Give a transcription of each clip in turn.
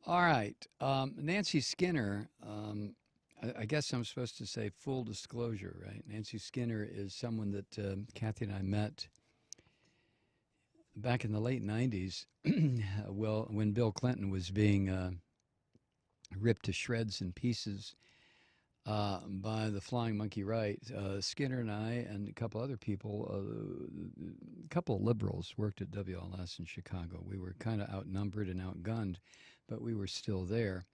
All right. Nancy Skinner, I guess I'm supposed to say full disclosure, right? Nancy Skinner is someone that Kathy and I met back in the late 90s, well, when Bill Clinton was being ripped to shreds and pieces by the Flying Monkey Right. Skinner and I and a couple other people, a couple of liberals worked at WLS in Chicago. We were kind of outnumbered and outgunned, but we were still there.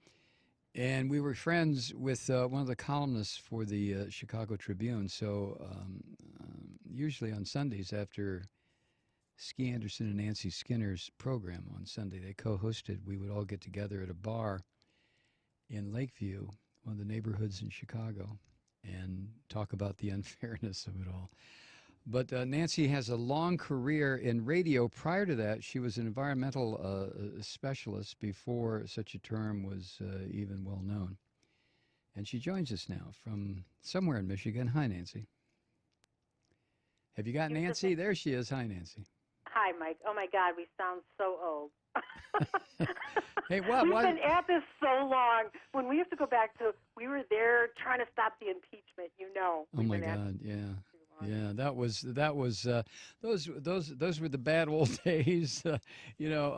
And we were friends with one of the columnists for the Chicago Tribune. So usually on Sundays after Ski Anderson and Nancy Skinner's program on Sunday, they co-hosted. We would all get together at a bar in Lakeview, one of the neighborhoods in Chicago, and talk about the unfairness of it all. But Nancy has a long career in radio. Prior to that, she was an environmental specialist before such a term was even well known. And she joins us now from somewhere in Michigan. Hi, Nancy. Have you got Nancy? There she is. Hi, Nancy. Hi, Mike. Oh, my God, we sound so old. Hey, what? We've been at this so long. When we have to go back to, we were there trying to stop the impeachment, Oh, my God, yeah. Yeah, that was those were the bad old days. A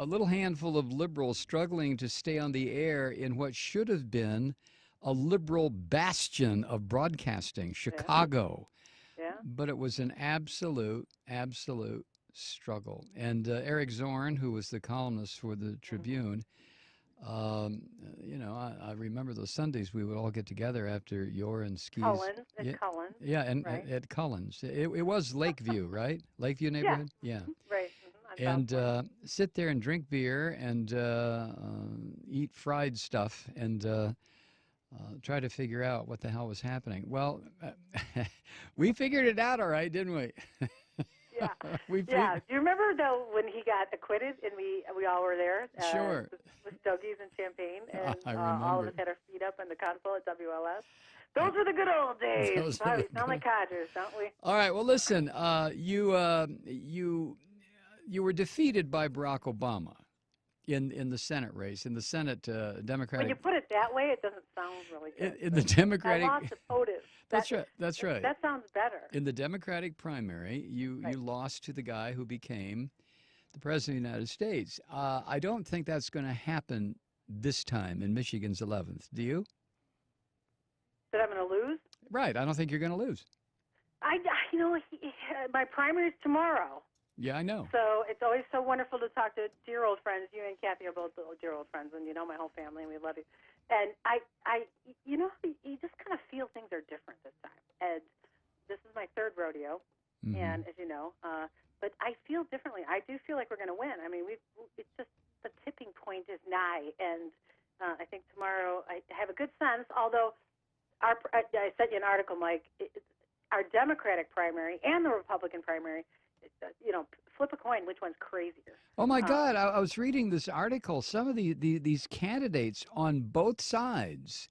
little handful of liberals struggling to stay on the air in what should have been a liberal bastion of broadcasting, Chicago. Yeah. But it was an absolute struggle. And Eric Zorn, who was the columnist for the Tribune, I remember those Sundays we would all get together after your and Ski's. Cullens. Yeah, and right. at Cullens. It was Lakeview, right? Lakeview neighborhood? Yeah. Right. And sit there and drink beer and eat fried stuff and try to figure out what the hell was happening. Well, we figured it out all right, didn't we? Yeah. Yeah. Do you remember though when he got acquitted and we all were there? Sure. With stogies and champagne, and I remember. all of us had our feet up on the console at WLS. Those were the good old days. We sound like codgers, don't we? All right. Well, listen. You were defeated by Barack Obama in the Senate race, in the Senate Democratic. When you put it that way, it doesn't sound really good. In the Democratic. I lost to POTUS. That's right. That sounds better. In the Democratic primary, you lost to the guy who became the President of the United States. I don't think that's going to happen this time in Michigan's 11th. Do you? That I'm going to lose? Right. I don't think you're going to lose. My primary is tomorrow. Yeah, I know. So it's always so wonderful to talk to dear old friends. You and Kathy are both dear old friends, and you know my whole family, and we love you. And you just kind of feel things are different this time. And this is my third rodeo, and as you know, but I feel differently. I do feel like we're going to win. I mean, it's just the tipping point is nigh, and I think tomorrow I have a good sense. Although I sent you an article, Mike. Our Democratic primary and the Republican primary. Flip a coin. Which one's crazier? Oh my God! I was reading this article. Some of these candidates on both sides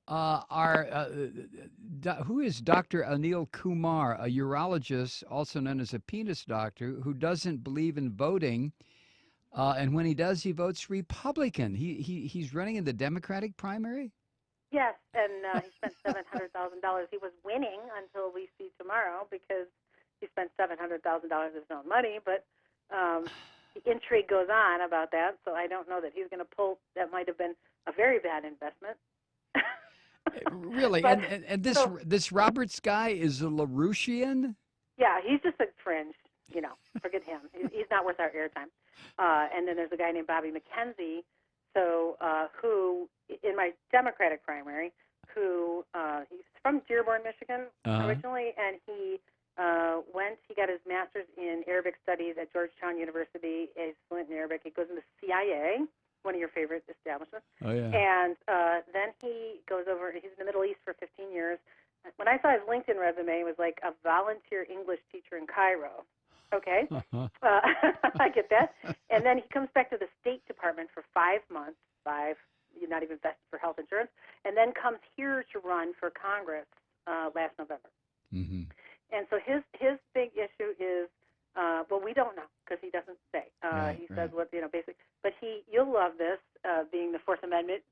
are who is Dr. Anil Kumar, a urologist, also known as a penis doctor, who doesn't believe in voting, and when he does, he votes Republican. He's running in the Democratic primary. Yes, and he spent $700,000. He was winning until we see tomorrow because he spent $700,000 of his own money, but the intrigue goes on about that, so I don't know that he's going to pull. That might have been a very bad investment. Really? But, and this Roberts guy is a LaRouchian? Yeah, he's just a fringe. Forget him. He's not worth our airtime. And then there's a guy named Bobby McKenzie, who, in my Democratic primary, he's from Dearborn, Michigan originally, and he got his master's in Arabic studies at Georgetown University. He's fluent in Arabic. He goes into the CIA, one of your favorite establishments. Oh, yeah. And then he goes over, he's in the Middle East for 15 years. When I saw his LinkedIn resume, it was like a volunteer English teacher in Cairo. Okay. I get that. And then he comes back to the State Department for 5 months, you're not even vested for health insurance, and then comes here to run for Congress last November. Mm-hmm. And so his big issue is Well, we don't know because he doesn't say. Right, He says right. what basic. But you'll love this, being the Fourth Amendment,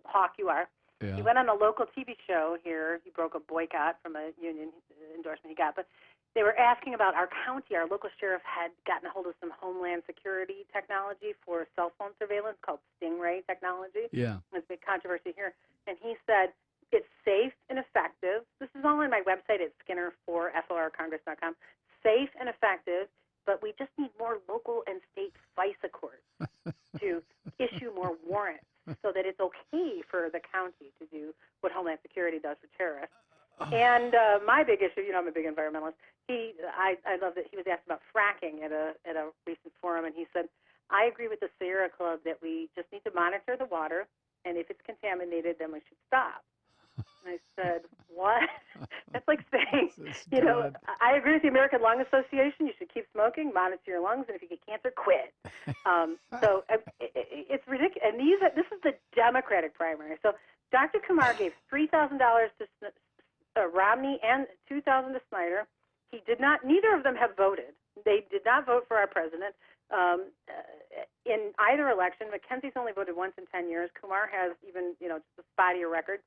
hawk you are. He Yeah. went on a local TV show here. He broke a boycott from a union endorsement he got, but they were asking about our county. Our local sheriff had gotten a hold of some homeland security technology for cell phone surveillance called Stingray technology. Yeah. There's a big controversy here, and he said it's safe and effective. This is all on my website at Skinner4FORcongress.com. Safe and effective, but we just need more local and state FISA courts to issue more warrants so that it's okay for the county to do what Homeland Security does for terrorists. And my big issue, I'm a big environmentalist. I love that he was asked about fracking at a recent forum, and he said, I agree with the Sierra Club that we just need to monitor the water, and if it's contaminated, then we should stop. And I said, what? That's like saying, That's good. I agree with the American Lung Association. You should keep smoking, monitor your lungs, and if you get cancer, quit. So it's ridiculous. And this is the Democratic primary. So Dr. Kumar gave $3,000 to Romney and $2,000 to Snyder. Neither of them have voted. They did not vote for our president. In either election, McKenzie's only voted once in 10 years. Kumar has even, just a spottier record.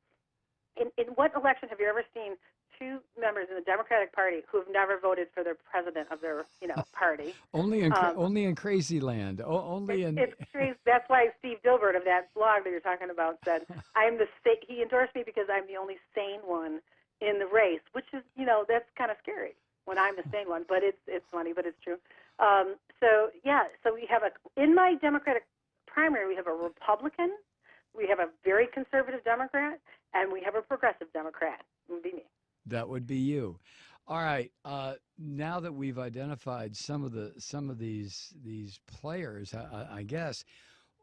In what election have you ever seen two members in the Democratic Party who have never voted for their president of their, party? Only in crazy land. It's crazy. That's why Steve Dilbert of that blog that you're talking about said, he endorsed me because I'm the only sane one in the race, which is, that's kind of scary when I'm the sane one, but it's funny, but it's true. So we have in my Democratic primary, we have a Republican, we have a very conservative Democrat, and we have a progressive Democrat. It would be me. That would be you. All right. Now that we've identified some of these players, I guess,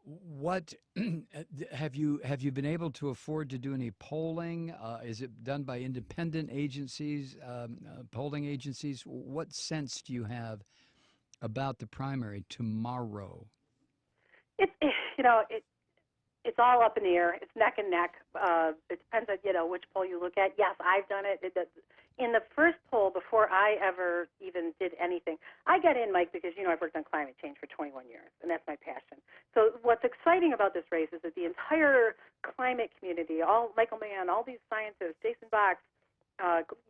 what have you been able to afford to do any polling? Is it done by independent agencies, polling agencies? What sense do you have about the primary tomorrow? It's all up in the air. It's neck and neck. It depends on which poll you look at. Yes, I've done it. In the first poll, before I ever even did anything, I got in, Mike, because I've worked on climate change for 21 years, and that's my passion. So what's exciting about this race is that the entire climate community, Michael Mann, all these scientists, Jason Box,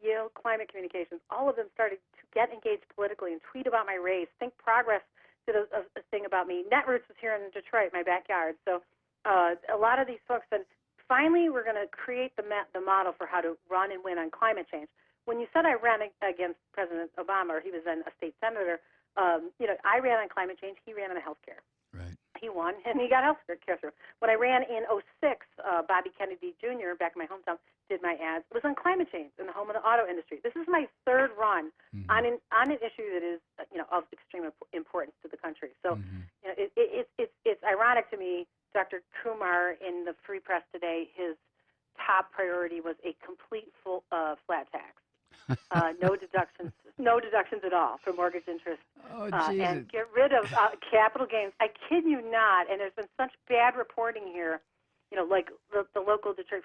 Yale Climate Communications, all of them started to get engaged politically and tweet about my race. Think Progress did a thing about me. Netroots was here in Detroit, my backyard. So a lot of these folks said, finally, we're going to create the model for how to run and win on climate change. When you said I ran against President Obama, or he was then a state senator, I ran on climate change. He ran on health care. Right. He won, and he got health care through. When I ran in '06, Bobby Kennedy Jr., back in my hometown, did my ads. It was on climate change in the home of the auto industry. This is my third run on an issue that is, of extreme importance to the country. So, it's ironic to me. Dr. Kumar in the Free Press today, his top priority was a complete flat tax. No deductions at all for mortgage interest, Oh, and get rid of capital gains. I kid you not. And there's been such bad reporting here, like the local Detroit.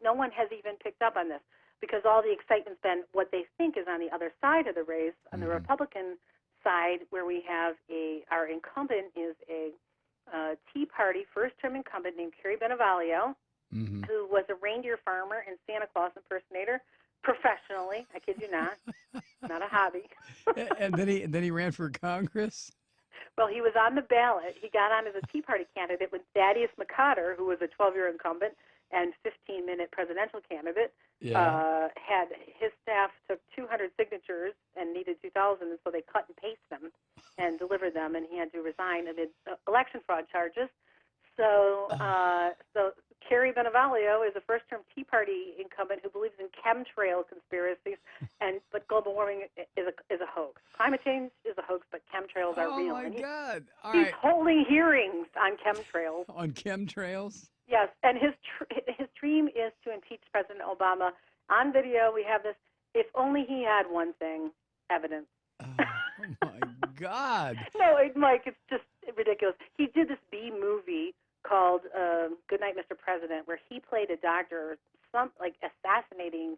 No one has even picked up on this because all the excitement's been what they think is on the other side of the race, on the Republican side, where we have our incumbent is a Tea Party first-term incumbent named Carrie Benavalio, who was a reindeer farmer and Santa Claus impersonator professionally. I kid you not a hobby. and then he ran for Congress. Well, he was on the ballot. He got on as a Tea Party candidate with Thaddeus McCotter, who was a 12-year incumbent and 15-minute presidential candidate. Yeah. Had his staff took 200 signatures and needed 2,000, and so they cut and paste them and delivered them, and he had to resign amid election fraud charges. So Carrie Benavalio is a first-term Tea Party incumbent who believes in chemtrail conspiracies, but global warming is a hoax. Climate change is a hoax, but chemtrails are real. Oh my God! All he's right. holding hearings on chemtrails. On chemtrails. Yes, and his dream is to impeach President Obama. On video, we have this. If only he had one thing, evidence. Oh my God! No, Mike, it's just ridiculous. He did this B movie called Goodnight, Mr. President, where he played a doctor, assassinating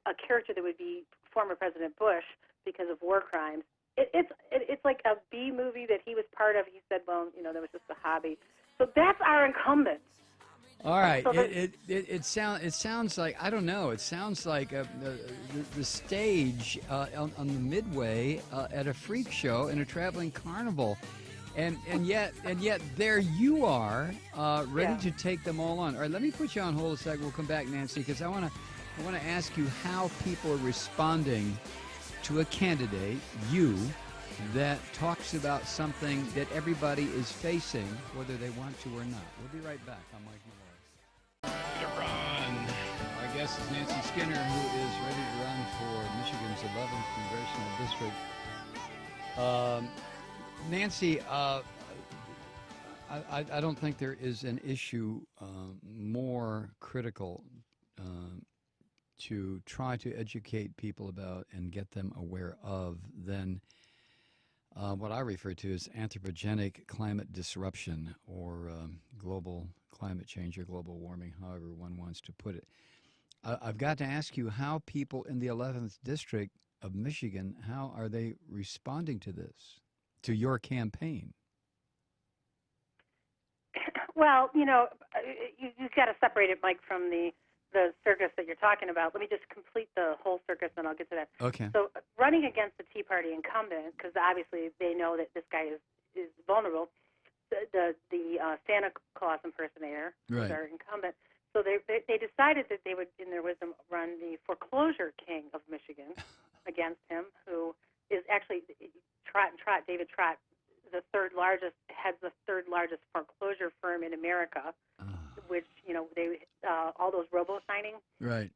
a character that would be former President Bush, because of war crimes. It's like a B movie that he was part of. He said, well, that was just a hobby. So that's our incumbent. All right. So It sounds like, I don't know. It sounds like the stage on the Midway at a freak show in a traveling carnival, and yet there you are, ready to take them all on. All right. Let me put you on hold a second. We'll come back, Nancy, because I want to ask you how people are responding to a candidate, you, that talks about something that everybody is facing, whether they want to or not. We'll be right back. I'm Mike Malloy. To run. Our guest is Nancy Skinner, who is ready to run for Michigan's 11th congressional district. Nancy, I don't think there is an issue more critical to try to educate people about and get them aware of than what I refer to as anthropogenic climate disruption, or global climate change, or global warming, however one wants to put it. I've got to ask you how people in the 11th District of Michigan, how are they responding to this, to your campaign? Well, you've got to separate it, Mike, from the circus that you're talking about. Let me just complete the whole circus, and I'll get to that. Okay. So running against the Tea Party incumbent, because obviously they know that this guy is vulnerable, the Santa Claus impersonator, right, is our incumbent. So they decided that they would, in their wisdom, run the foreclosure king of Michigan against him, who is actually David Trott, heads the third largest foreclosure firm in America, which, they all those robo-signing right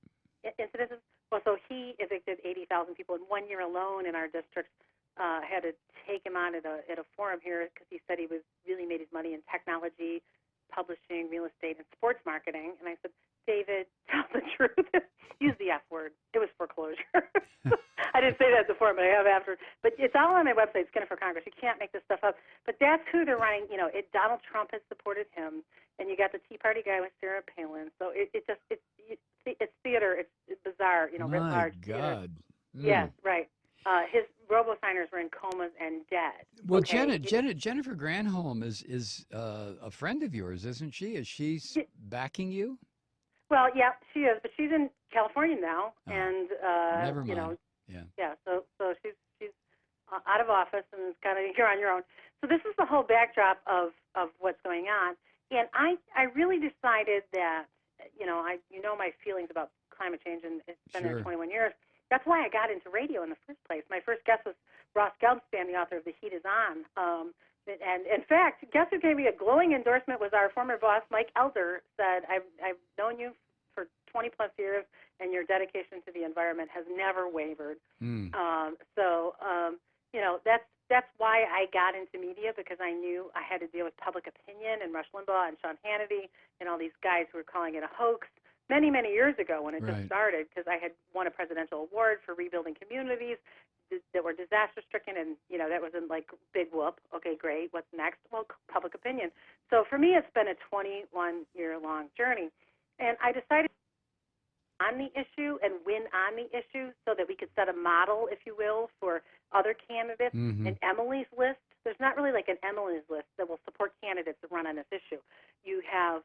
incidences. Well, so he evicted 80,000 people in 1 year alone in our district. Had to take him on at a forum here because he said he was really made his money in technology, publishing, real estate, and sports marketing. And I said, David, tell the truth. Use the F word. It was foreclosure. I didn't say that before, but I have after. But it's all on my website, Skinner for Congress. You can't make this stuff up. But that's who they're running. Donald Trump has supported him, and you got the Tea Party guy with Sarah Palin. So it's theater. It's bizarre. Writ large. My God. Yes, right. His robo-signers were in comas and dead. Well, okay? Jennifer Granholm is a friend of yours, isn't she? Is she backing you? Well, yeah, she is, but she's in California now, and never mind. Yeah. So she's out of office and is kind of you're on your own. So this is the whole backdrop of what's going on, and I really decided that my feelings about climate change, and it's been there 21 years. That's why I got into radio in the first place. My first guest was Ross Gelbspan, the author of The Heat Is On. And in fact, guess who gave me a glowing endorsement was our former boss, Mike Elder, said, I've known you for 20 plus years, and your dedication to the environment has never wavered. That's why I got into media, because I knew I had to deal with public opinion and Rush Limbaugh and Sean Hannity and all these guys who were calling it a hoax many, many years ago when it just started, because I had won a presidential award for rebuilding communities that were disaster-stricken, and, that was in, big whoop. Okay, great. What's next? Well, public opinion. So for me, it's been a 21-year-long journey, and I decided on the issue and win on the issue so that we could set a model, if you will, for other candidates. Mm-hmm. And Emily's list, there's not really like an Emily's list that will support candidates that run on this issue. You have,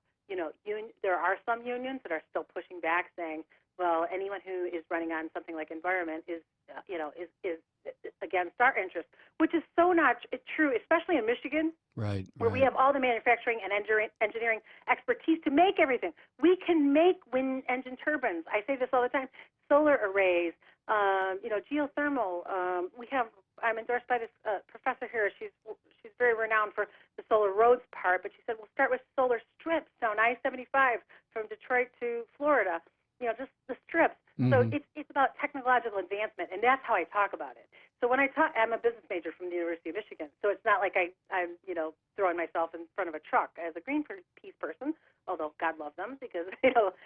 there are some unions that are still pushing back, saying, well, anyone who is running on something like environment is against our interests, which is so not true, especially in Michigan, where we have all the manufacturing and engineering expertise to make everything. We can make wind engine turbines. I say this all the time. Solar arrays, geothermal. I'm endorsed by this professor here. She's very renowned for the solar roads part, but she said we'll start with solar strips down I-75 from Detroit to Florida. Just the strips. Mm-hmm. So it's about technological advancement, and that's how I talk about it. So when I talk, I'm a business major from the University of Michigan, so it's not like I'm throwing myself in front of a truck as a Greenpeace person, although God love them, because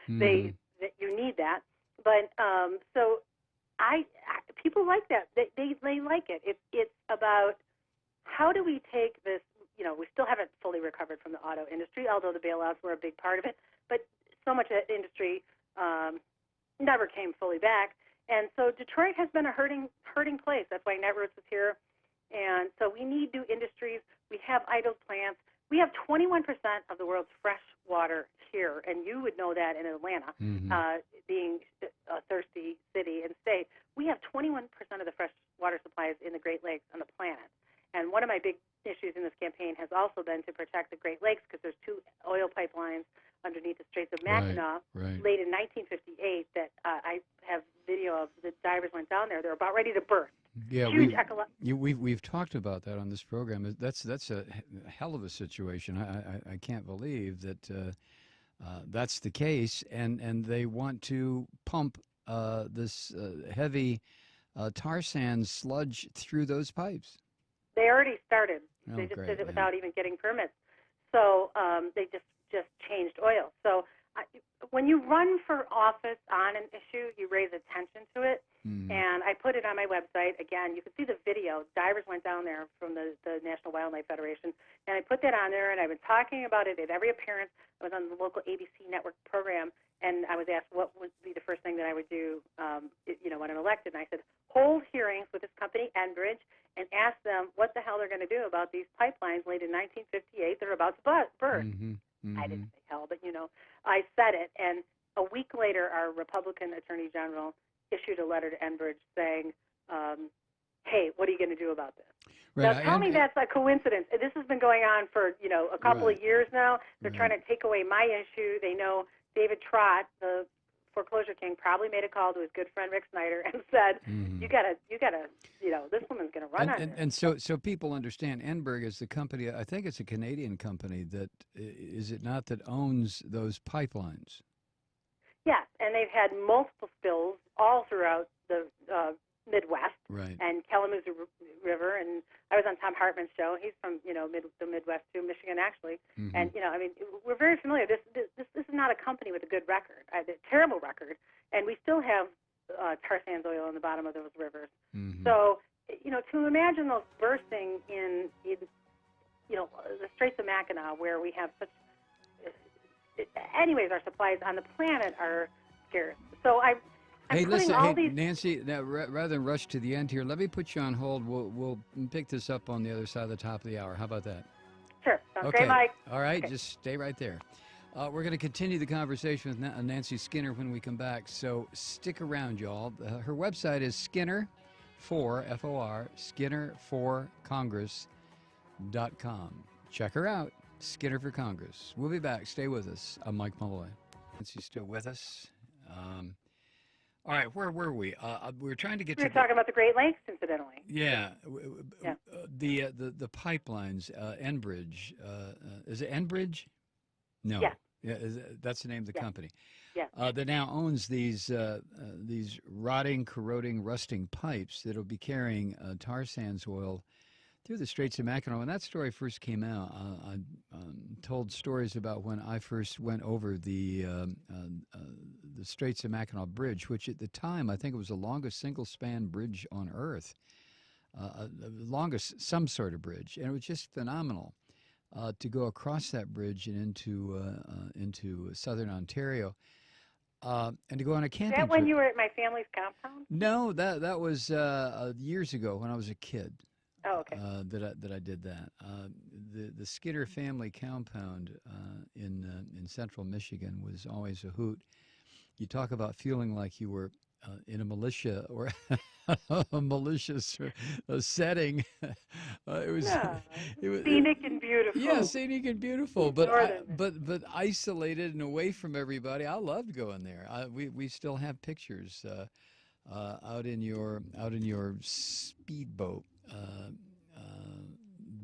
you need that. But so people like that. They like it. It's about how do we take this. We still haven't fully recovered from the auto industry, although the bailouts were a big part of it. But so much of the industry never came fully back. And so Detroit has been a hurting hurting place. That's why Netroots is here. And so we need new industries. We have idle plants. We have 21% of the world's fresh water here, and you would know that in Atlanta, being a thirsty city and state. We have 21% of the fresh water supplies in the Great Lakes on the planet. And one of my big issues in this campaign has also been to protect the Great Lakes because there's 2 oil pipelines underneath the Straits of Mackinac late in 1958 that I have video of. The divers went down there. They're about ready to burst. Yeah, Huge we've talked about that on this program. That's a hell of a situation. I can't believe that that's the case, and they want to pump this heavy tar sand sludge through those pipes. They already started. Oh, they just great, did it yeah. without even getting permits. So they just changed oil. So when you run for office on an issue, you raise attention to it. And I put it on my website. Again, you can see the video. Divers went down there from the National Wildlife Federation, and I put that on there, and I've been talking about it at every appearance. I was on the local ABC network program, and I was asked what would be the first thing that I would do, when I'm elected. And I said, hold hearings with this company, Enbridge, and ask them what the hell they're going to do about these pipelines late in 1958 that are about to burst. I didn't say hell, but, I said it. And a week later, our Republican Attorney General issued a letter to Enbridge saying, hey, what are you going to do about this? Right. Now, tell me that's a coincidence. This has been going on for, a couple of years now. They're trying to take away my issue. They know David Trott, the foreclosure king, probably made a call to his good friend Rick Snyder and said, you gotta, this woman's going to run on this. And so people understand Enberg is the company, I think it's a Canadian company that, is it not, that owns those pipelines? Yes, and they've had multiple spills all throughout the Midwest and Kalamazoo River. And I was on Tom Hartman's show. He's from the Midwest too, Michigan actually. And we're very familiar. This is not a company with a good record, a terrible record, and we still have tar sands oil in the bottom of those rivers. So to imagine those bursting in the Straits of Mackinac, where we have such anyways, our supplies on the planet are scarce. So I'm listen, these... Nancy, now, rather than rush to the end here, let me put you on hold. We'll pick this up on the other side of the top of the hour. How about that? Sure. Sounds Okay. great, Mike. All right, just stay right there. We're going to continue the conversation with Nancy Skinner when we come back, so stick around, y'all. Her website is Skinner4, F-O-R, Skinner4Congress.com. Check her out. Skinner for Congress. We'll be back. Stay with us. I'm Mike Malloy. Nancy's still with us. All right, where were we? We were trying to get we were talking about the Great Lakes, incidentally. Yeah. The pipelines, Enbridge. Is it Enbridge? No. Yeah. That's the name of the company. Yeah. That now owns these rotting, corroding, rusting pipes that'll be carrying tar sands oil through the Straits of Mackinac. When that story first came out, I told stories about when I first went over the Straits of Mackinac Bridge, which at the time I think it was the longest single-span bridge on Earth, longest some sort of bridge, and it was just phenomenal to go across that bridge and into southern Ontario. And to go on a camping trip. Is that when you were at my family's compound? No, that was years ago when I was a kid. Oh, okay. That I did that. The Skinner family compound in central Michigan was always a hoot. You talk about feeling like you were in a militia or a malicious setting. It was scenic and beautiful. Yeah, scenic and beautiful, but isolated and away from everybody. I loved going there. We still have pictures out in your speedboat.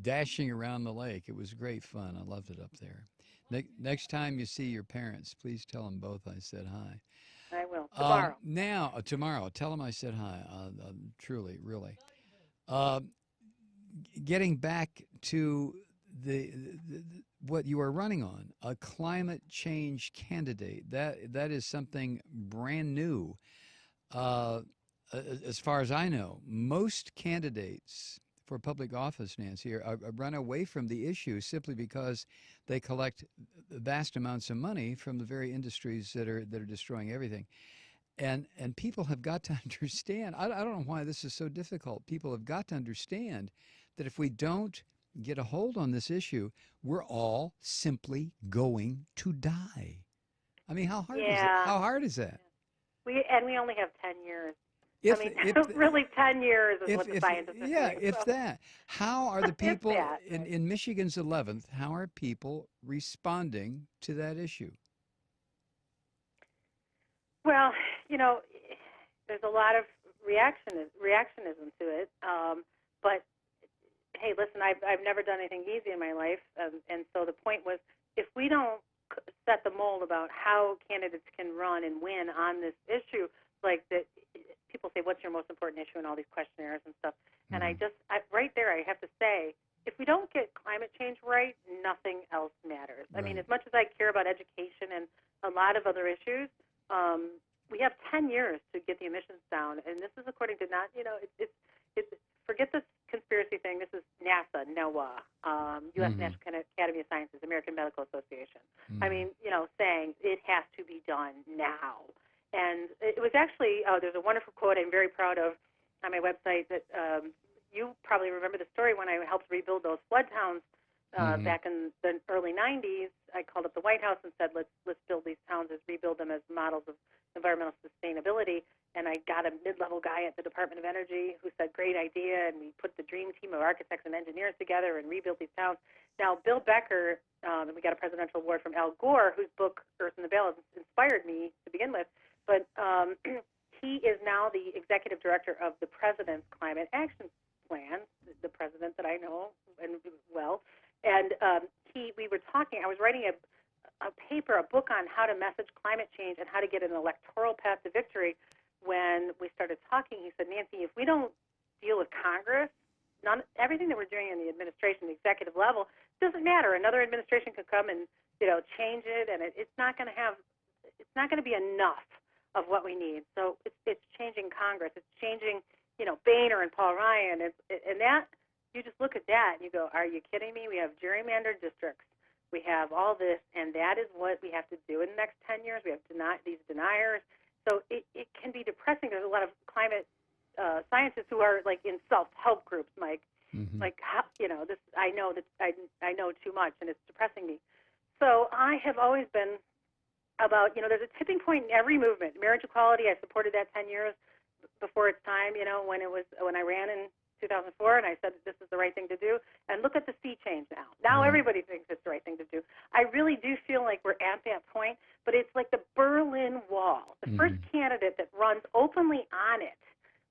Dashing around the lake. It was great fun. I loved it up there. Next time you see your parents, please tell them both I said hi. I will. Tomorrow. Tomorrow. Tell them I said hi. Truly, really. Getting back to what you are running on, a climate change candidate. That is something brand new. As far as I know, most candidates for public office, Nancy, run away from the issue simply because they collect vast amounts of money from the very industries that are destroying everything. And people have got to understand. I don't know why this is so difficult. People have got to understand that if we don't get a hold on this issue, we're all simply going to die. I mean, how hard is it? Yeah. How hard is that? We only have 10 years. I If mean, if really 10 years is what the if scientists are yeah, saying. if So, that, how are the if people that, right? in Michigan's 11th? How are people responding to that issue? Well, you know, there's a lot of reactionism to it. But hey, listen, I've never done anything easy in my life, and so the point was, if we don't set the mold about how candidates can run and win on this issue, like that, people say, "What's your most important issue?" in all these questionnaires and stuff, and Hmm. right there, I have to say, if we don't get climate change right, nothing else matters. I mean, Right. as much as I care about education and a lot of other issues, um, we have 10 years to get the emissions down, and this is according to not, it's forget this conspiracy thing. This is NASA, NOAA, U.S. Hmm. National Academy of Sciences, American Medical Association. I Hmm. mean, saying it has to be done now. And it was actually, there's a wonderful quote I'm very proud of on my website that you probably remember the story when I helped rebuild those flood towns Hmm. back in the early 90s. I called up the White House and said, let's build these towns, rebuild them as models of environmental sustainability. And I got a mid-level guy at the Department of Energy who said, great idea, and we put the dream team of architects and engineers together and rebuilt these towns. Now, Bill Becker, and we got a presidential award from Al Gore, whose book, Earth in the Balance, inspired me to begin with, but he is now the executive director of the President's Climate Action Plan, the president that I know and well. And we were talking, I was writing a paper, a book on how to message climate change and how to get an electoral path to victory. When we started talking, he said, Nancy, if we don't deal with Congress, everything that we're doing in the administration, the executive level, doesn't matter. Another administration could come and change it, and it's not going to be enough of what we need. So it's changing Congress. It's changing Boehner and Paul Ryan, and that you just look at that and you go, are you kidding me? We have gerrymandered districts. We have all this, and that is what we have to do in the next 10 years. We have these deniers. So it can be depressing. There's a lot of climate scientists who are like in self-help groups, Mike. Hmm. Like, this. I know that I know too much, and it's depressing me. So I have always been about, there's a tipping point in every movement. Marriage equality, I supported that 10 years before its time, when I ran in 2004, and I said this is the right thing to do. And look at the sea change now. Now Right. everybody thinks it's the right thing to do. I really do feel like we're at that point, but it's like the Berlin Wall. The first Hmm. candidate that runs openly on it,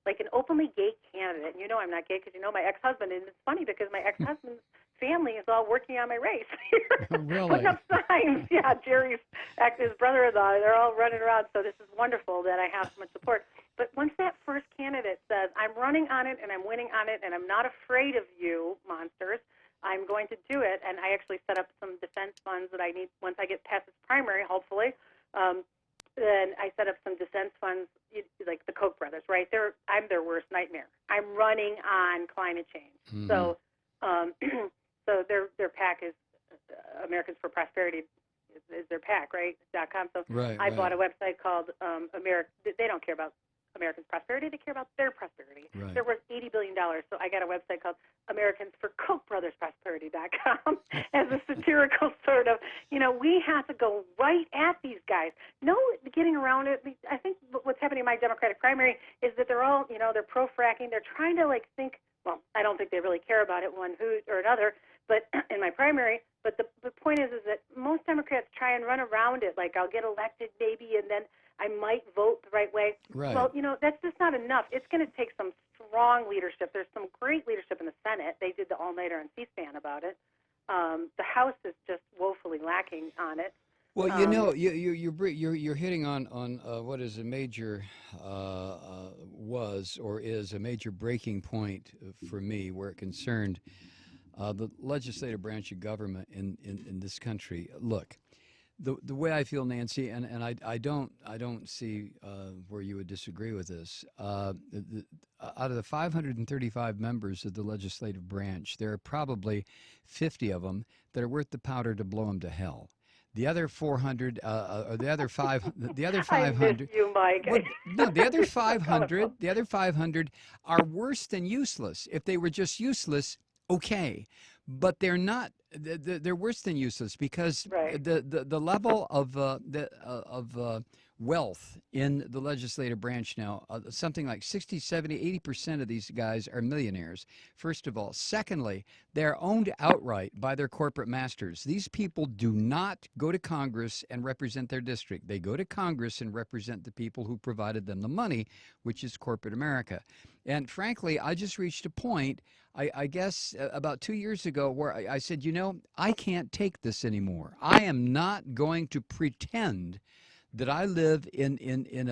like an openly gay candidate. And I'm not gay because my ex-husband, and it's funny because my ex-husband's family is all working on my race putting Really? up signs. Yeah, his brother-in-law, they're all running around. So this is wonderful that I have so much support. But once that first candidate says, I'm running on it and I'm winning on it and I'm not afraid of you, monsters, I'm going to do it. And I actually set up some defense funds that I need once I get past this primary, hopefully. Then I set up some defense funds, like the Koch brothers, right? I'm their worst nightmare. I'm running on climate change. Hmm. So, so their PAC is Americans for Prosperity is their PAC, right? .com. So Right. I Right. bought a website called America. They don't care about Americans' prosperity. They care about their prosperity. Right. They're worth $80 billion. So I got a website called Americans for Koch brothers Prosperity.com as a satirical sort of, we have to go right at these guys. No getting around it. I think what's happening in my Democratic primary is that they're all, they're pro-fracking. They're trying to think, well, I don't think they really care about it, one who or another, but in my primary. But the point is that most Democrats try and run around it. Like, I'll get elected maybe, and then I might vote the right way. Right. Well, that's just not enough. It's going to take some strong leadership. There's some great leadership in the Senate. They did the all-nighter on C-SPAN about it. The House is just woefully lacking on it. Well, Um, you're hitting on what is a major was or is a major breaking point for me where it concerned the legislative branch of government in this country. Look, the way I feel, Nancy, and I don't see where you would disagree with this. Out of the 535 members of the legislative branch, there are probably 50 of them that are worth the powder to blow them to hell. The other 400, or the other the other I miss 500. you, Mike. Well, no, the other You're so colorful. 500, the other 500 are worse than useless. If they were just useless, okay, but they're not. They're worse than useless because Right. the level of wealth in the legislative branch now, something like 60, 70, 80% of these guys are millionaires. First of all, secondly, they're owned outright by their corporate masters. These people do not go to Congress and represent their district. They go to Congress and represent the people who provided them the money, which is corporate America. And frankly, I just reached a point, I guess, about 2 years ago where I said, I can't take this anymore. I am not going to pretend that I live in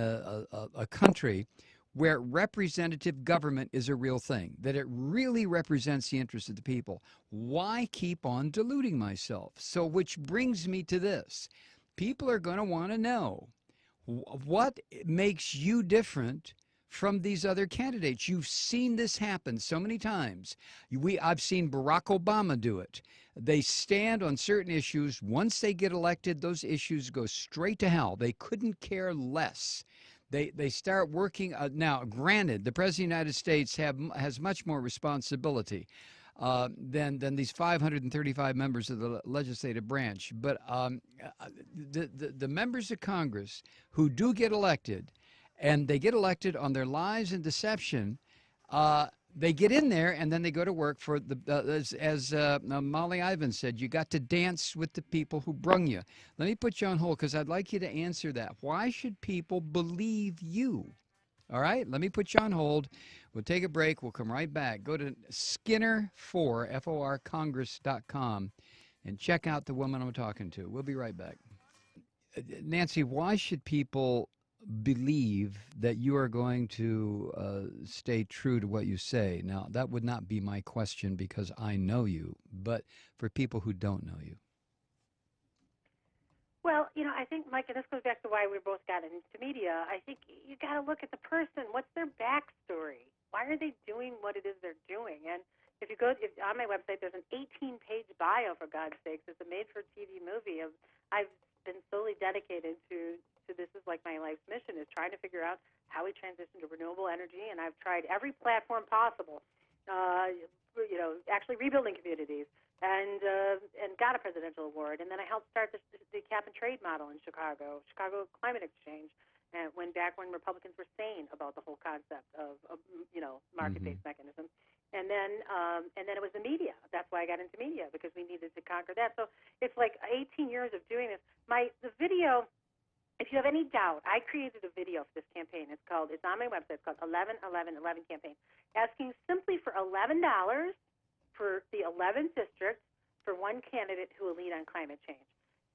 a country where representative government is a real thing, that it really represents the interests of the people. Why keep on deluding myself? So, which brings me to this. People are going to want to know what makes you different from these other candidates. You've seen this happen so many times. I've seen Barack Obama do it. They stand on certain issues. Once they get elected, those issues go straight to hell. They couldn't care less. They start working. Now, granted, the President of the United States has much more responsibility than these 535 members of the legislative branch. But the members of Congress who do get elected, and they get elected on their lies and deception, they get in there and then they go to work for as Molly Ivan said, you got to dance with the people who brung you. Let me put you on hold because I'd like you to answer that. Why should people believe you? All right, let me put you on hold. We'll take a break. We'll come right back. Go to Skinner4, F-O-R, Congress.com and check out the woman I'm talking to. We'll be right back. Nancy, why should people believe that you are going to stay true to what you say? Now, that would not be my question because I know you, but for people who don't know you. Well, I think, Mike, and this goes back to why we both got into media. I think you got to look at the person. What's their backstory? Why are they doing what it is they're doing? And if you go on my website, there's an 18-page bio, for God's sakes. It's a made-for-TV movie. I've been solely dedicated to this is like my life's mission, is trying to figure out how we transition to renewable energy. And I've tried every platform possible, actually rebuilding communities, and got a presidential award. And then I helped start the cap and trade model in Chicago Climate Exchange, and when Republicans were sane about the whole concept of market-based mechanisms. And then it was the media. That's why I got into media, because we needed to conquer that. So it's like 18 years of doing this. The video, if you have any doubt, I created a video for this campaign. It's on my website. It's called 11-11-11 campaign, asking simply for $11 for the 11th district for one candidate who will lead on climate change.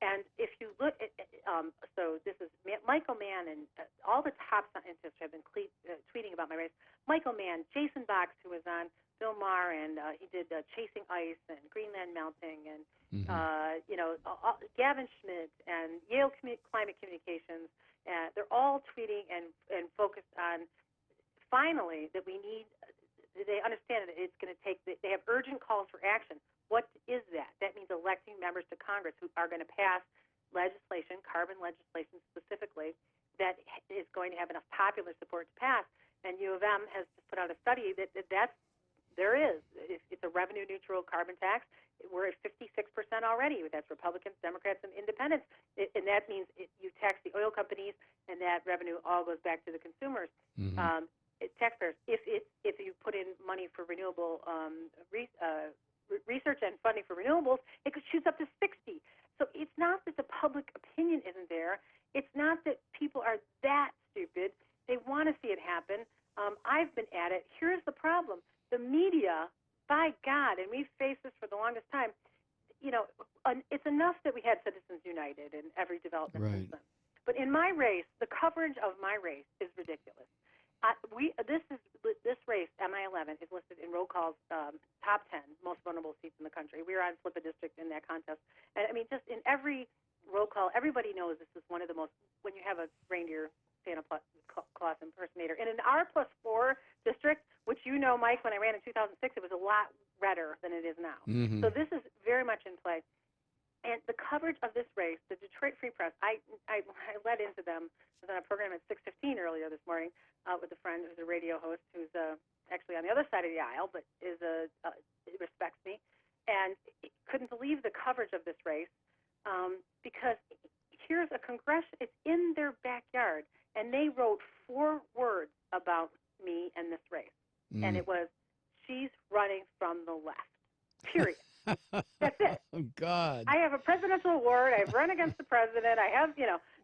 And if you look at, so this is Michael Mann, and all the top scientists have been tweeting about my race. Michael Mann, Jason Box, who was on Bill Maher, and he did Chasing Ice and Greenland Melting, and Gavin Schmidt and Yale Climate Communications. They're all tweeting and focused on finally that we need. They understand that it's going to take. They have urgent calls for action. What is that? That means electing members to Congress who are going to pass legislation, carbon legislation specifically, that is going to have enough popular support to pass. And U of M has just put out a study that's there is. It's a revenue-neutral carbon tax. We're at 56% already. That's Republicans, Democrats, and Independents. And that means you tax the oil companies, and that revenue all goes back to the consumers. Taxpayers. If you put in money for renewable research and funding for renewables, it could shoot up to 60. So it's not that the public opinion isn't there. It's not that people are that stupid. They want to see it happen. I've been at it. Here's the problem. The media, by God, and we've faced this for the longest time, it's enough that we had Citizens United in every development since then. But in my race, the coverage of my race is ridiculous. This race, MI11, is listed in roll call's top 10 most vulnerable seats in the country. We were on Flip a District in that contest. And, just in every roll call, everybody knows this is one of the most, when you have a reindeer Santa Claus impersonator. In an R+4 district, which Mike, when I ran in 2006, it was a lot redder than it is now. So this is very much in play. And the coverage of this race, the Detroit Free Press, I led into them. I was on a program at 6:15 earlier this morning with a friend who's a radio host who's actually on the other side of the aisle, but respects me, and couldn't believe the coverage of this race because here's a congression. It's in their backyard, and they wrote 4 words about me and this race, and it was, "She's running from the left." Period. That's it. Oh, God. I have a presidential award. I've run against the president. I have,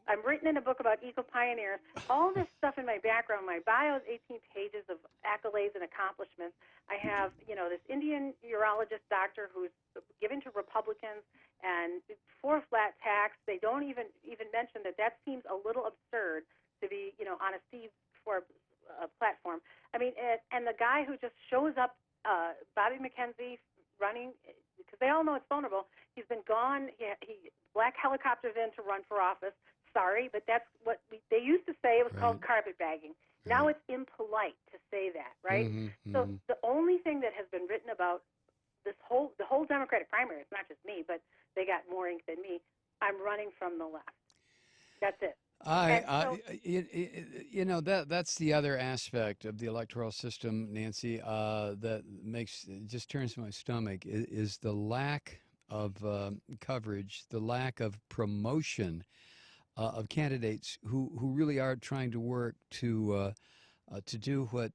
I'm written in a book about eco-pioneers. All this stuff in my background. My bio is 18 pages of accolades and accomplishments. I have, this Indian urologist doctor who's given to Republicans and for flat tax. They don't even mention that seems a little absurd to be, on a C4 platform. I mean, and the guy who just shows up, Bobby McKenzie, running, because they all know it's vulnerable. He's been gone. He black helicopters in to run for office. Sorry, but that's what they used to say. It was called carpetbagging. Now it's impolite to say that, right? So the only thing that has been written about the whole Democratic primary, it's not just me, but they got more ink than me. I'm running from the left. That's it. That's the other aspect of the electoral system, Nancy, that just turns my stomach is the lack of coverage, the lack of promotion of candidates who really are trying to work to do what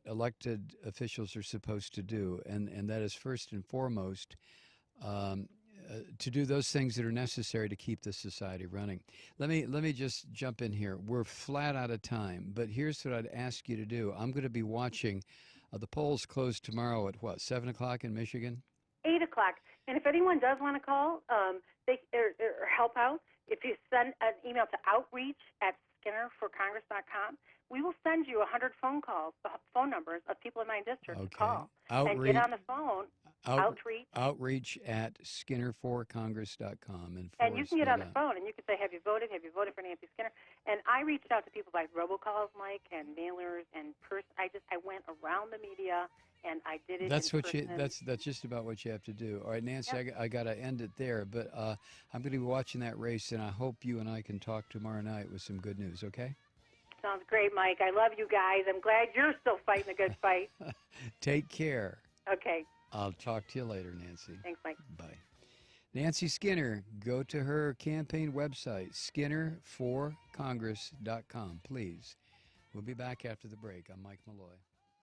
elected officials are supposed to do, and that is first and foremost to do those things that are necessary to keep the society running. Let me just jump in here. We're flat out of time, but here's what I'd ask you to do. I'm going to be watching the polls close tomorrow at 7:00 in Michigan? 8:00. And if anyone does want to call, they or help out, if you send an email to outreach@skinnerforcongress.com, we will send you 100 phone numbers of people in my district to call and get on the phone. Outreach at skinnerforcongress.com. And you can get on the phone and you can say, have you voted? Have you voted for Nancy Skinner? And I reached out to people by robocalls, Mike, and mailers and I went around the media and I did it. That's just about what you have to do. All right, Nancy, Yep. I got to end it there, but I'm going to be watching that race, and I hope you and I can talk tomorrow night with some good news, okay? Sounds great, Mike. I love you guys. I'm glad you're still fighting a good fight. Take care. Okay. I'll talk to you later, Nancy. Thanks, Mike. Bye. Nancy Skinner, go to her campaign website, skinnerforcongress.com, please. We'll be back after the break. I'm Mike Malloy.